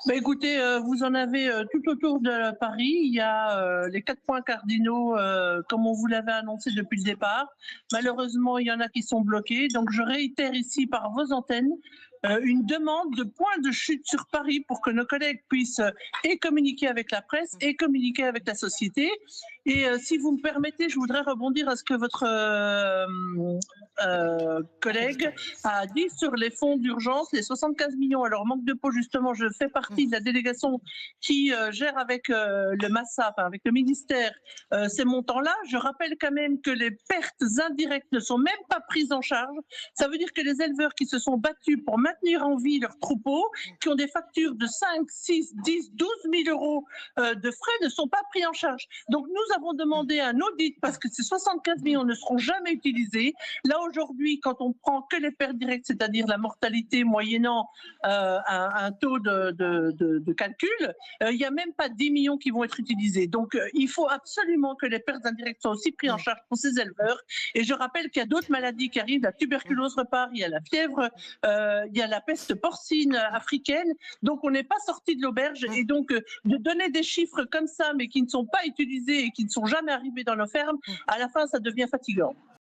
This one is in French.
Bah, écoutez, vous en avez, tout autour de Paris. Il y a, les 4 points cardinaux, comme on vous l'avait annoncé depuis le départ. Malheureusement, il y en a qui sont bloqués, donc je réitère ici par vos antennes, une demande de point de chute sur Paris pour que nos collègues puissent, et communiquer avec la presse et communiquer avec la société. Et si vous me permettez, je voudrais rebondir à ce que votre, collègue a dit sur les fonds d'urgence, les 75 millions. Alors, manque de peau, justement, je fais partie de la délégation qui gère avec le MASSA, enfin, avec le ministère, ces montants-là. Je rappelle quand même que les pertes indirectes ne sont même pas prises en charge. Ça veut dire que les éleveurs qui se sont battus pour maintenir en vie leurs troupeaux, qui ont des factures de 5, 6, 10, 12 000 euros de frais, ne sont pas pris en charge. Donc, nous avons demandé un audit parce que ces 75 millions ne seront jamais utilisés. Là, aujourd'hui, quand on prend que les pertes directes, c'est-à-dire la mortalité moyennant un taux de calcul, il n'y a même pas 10 millions qui vont être utilisés. Donc, il faut absolument que les pertes indirectes soient aussi prises en charge pour ces éleveurs. Et je rappelle qu'il y a d'autres maladies qui arrivent. La tuberculose repart, il y a la fièvre, il y a la peste porcine africaine. Donc, on n'est pas sorti de l'auberge. Et donc, de donner des chiffres comme ça, mais qui ne sont pas utilisés et qui ne sont jamais arrivés dans nos fermes, à la fin, ça devient fatigant.